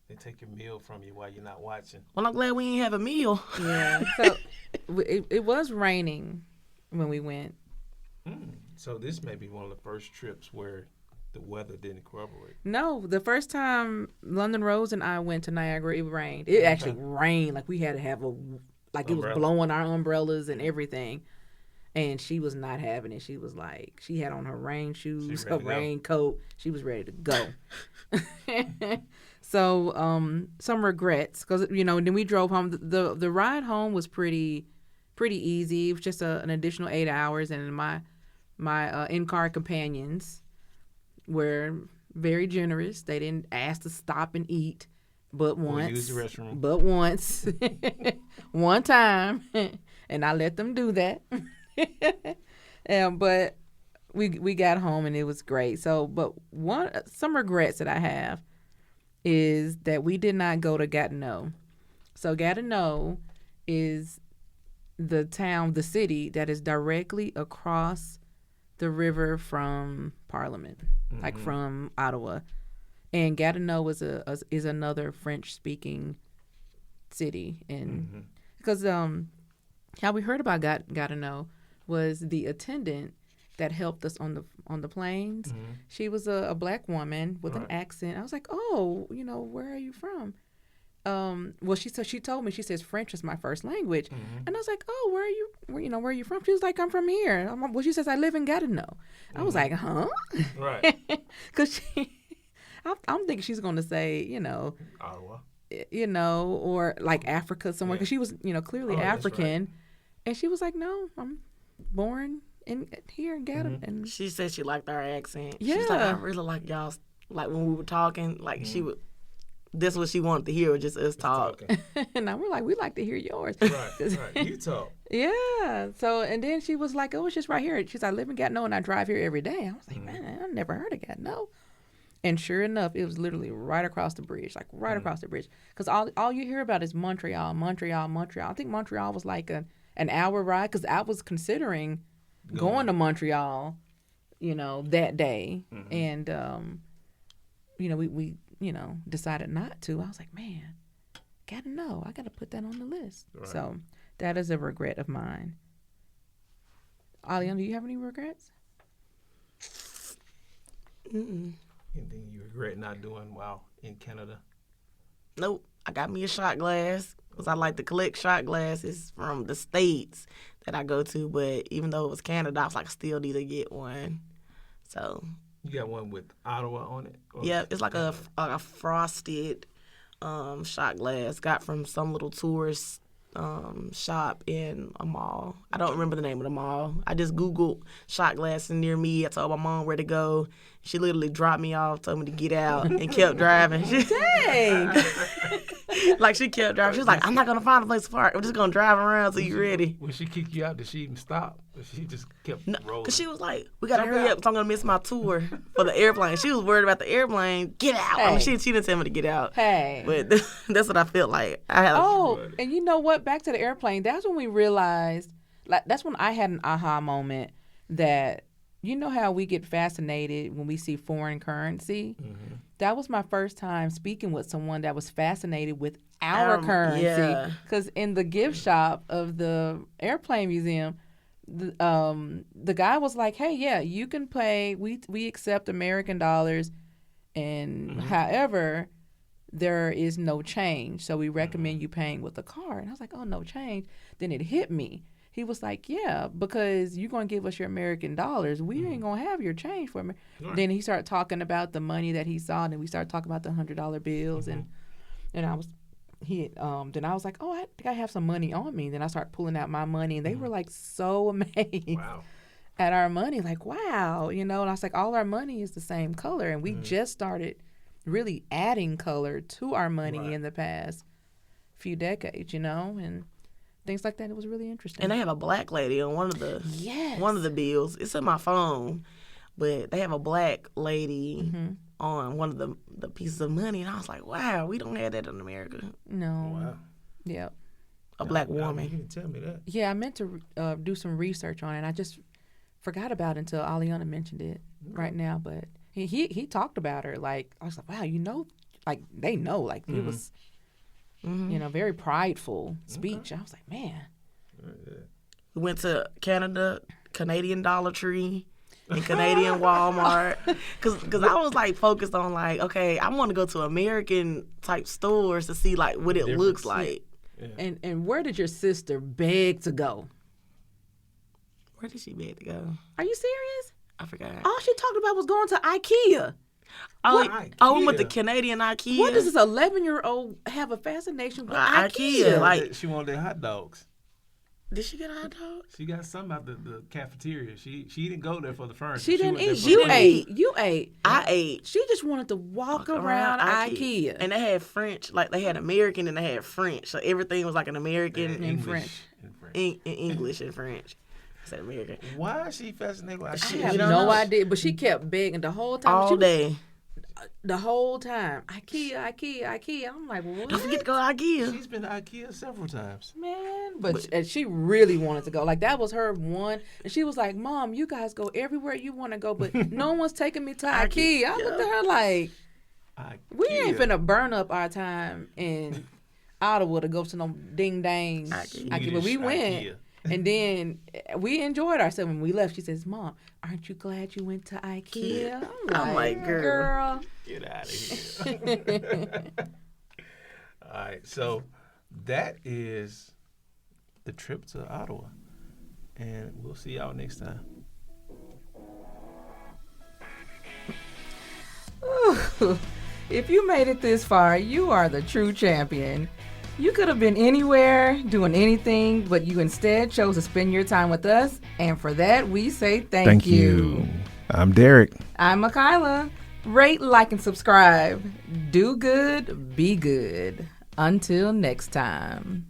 They take your meal from you while you're not watching. Well, I'm glad we didn't have a meal. Yeah. So it was raining when we went. So this may be one of the first trips where the weather didn't corroborate. No, the first time London Rose and I went to Niagara, it rained. It actually rained. Like, we had to have like it was blowing our umbrellas and everything. And she was not having it. She was like, she had on her rain shoes, her raincoat. She was ready to go. So some regrets, because then we drove home. The ride home was pretty easy. It was just an additional 8 hours, and my in-car companions were very generous. They didn't ask to stop and eat, but once. Use the restroom. But once, one time, and I let them do that. But we got home and it was great. So, but some regrets that I have is that we did not go to Gatineau. So Gatineau is the city that is directly across the river from Parliament, like from Ottawa. And Gatineau is another French-speaking city, and because how we heard about Gatineau was the attendant that helped us on the planes. She was a black woman with an accent. I was like, oh, where are you from? Well, she told me, she says French is my first language, and I was like, oh, where are you from? She was like, I'm from here. Well, she says I live in Gatineau. I was like, huh? Right. Because I'm thinking she's going to say, Ottawa. Or like Africa somewhere, because she was, clearly African. Right. And she was like, no, I'm born here in Gatineau. And she said she liked our accent. Yeah. She's like, I really like y'all, like when we were talking, like she would, that's what she wanted to hear, was just us talk. And we're like, we like to hear yours. Right. You talk. Yeah. So, and then she was like, oh, it's just right here. She's like, I live in Gatineau and I drive here every day. I was like, man, I never heard of Gatineau. And sure enough, it was literally right across the bridge, like right across the bridge. Because all you hear about is Montreal. I think Montreal was like an hour ride, because I was considering going to Montreal, that day. And, we decided not to. I was like, man, gotta know. I got to put that on the list. Right. So that is a regret of mine. Aliana, do you have any regrets? Mm-mm. Anything you regret not doing while in Canada? Nope. I got me a shot glass because I like to collect shot glasses from the states that I go to. But even though it was Canada, I was like, I still need to get one. So. You got one with Ottawa on it? Yeah, it's like a frosted shot glass. Got from some little tourist shop in a mall. I don't remember the name of the mall. I just Googled shot glasses near me. I told my mom where to go. She literally dropped me off, told me to get out, and kept driving. Dang! Like, she kept driving. She was like, I'm not going to find a place to park. I'm just going to drive around till you're ready. When she kicked you out, did she even stop? Or she just kept rolling? Because she was like, we got to hurry up because I'm going to miss my tour for the airplane. She was worried about the airplane. Get out. Hey. I mean, she didn't tell me to get out. Hey. But that's what I felt like. And you know what? Back to the airplane. That's when we realized, like, that's when I had an aha moment that, you know how we get fascinated when we see foreign currency? Mm-hmm. That was my first time speaking with someone that was fascinated with our currency. Because in the gift shop of the airplane museum, the guy was like, hey, yeah, you can pay. We accept American dollars. And however, there is no change. So we recommend you paying with a card. And I was like, oh, no change. Then it hit me. He was like, yeah, because you're going to give us your American dollars. We ain't going to have your change for me. Right. Then he started talking about the money that he saw, and then we started talking about the $100 bills. And then I was like, oh, I think I have some money on me. Then I started pulling out my money, and they were like so amazed at our money. Like, wow, and I was like, all our money is the same color. And we just started really adding color to our money in the past few decades, and things like that. It was really interesting. And they have a black lady on one of the bills. It's in my phone, but they have a black lady on one of the pieces of money, and I was like, wow, we don't have that in America. No. Wow. Yep. A black woman. You didn't tell me that. Yeah, I meant to do some research on it. I just forgot about it until Aliana mentioned it right now. But he talked about her. Like, I was like, wow, like they know. Like it was. Very prideful speech. I was like, man. We went to Canadian Dollar Tree and Canadian Walmart. Because I was, like, focused on, like, okay, I want to go to American-type stores to see, like, what it looks like. Yeah. And where did your sister beg to go? Where did she beg to go? Are you serious? I forgot. All she talked about was going to IKEA. We went to IKEA? Canadian IKEA. What does this 11-year-old have a fascination with IKEA, IKEA? like- She wanted their hot dogs. Did she get a hot dog? She got some out the cafeteria. She didn't go there for the furniture. She didn't went there eat. for You the food. ate. You ate. I ate. She just wanted to walk around IKEA. And they had French, like they had American and they had French. So everything was like an American And in English. English and French. I said American. Why is she fascinated with I IKEA? have don't no know. idea, but she kept begging the whole time. All day. The whole time. IKEA. I'm like, what? Don't forget to go to IKEA. She's been to IKEA several times. Man, and she really wanted to go. Like, that was her one. And she was like, Mom, you guys go everywhere you want to go, but no one's taking me to IKEA. I looked at her like, we ain't IKEA. finna burn up our time in Ottawa to go to no ding-dang IKEA. But we Swedish went. IKEA. And then we enjoyed ourselves. When we left, she says, Mom, aren't you glad you went to IKEA? I'm like, girl. Get out of here. All right, so that is the trip to Ottawa. And we'll see y'all next time. If you made it this far, you are the true champion. You could have been anywhere, doing anything, but you instead chose to spend your time with us. And for that, we say thank you. I'm Derek. I'm Makayla. Rate, like, and subscribe. Do good, be good. Until next time.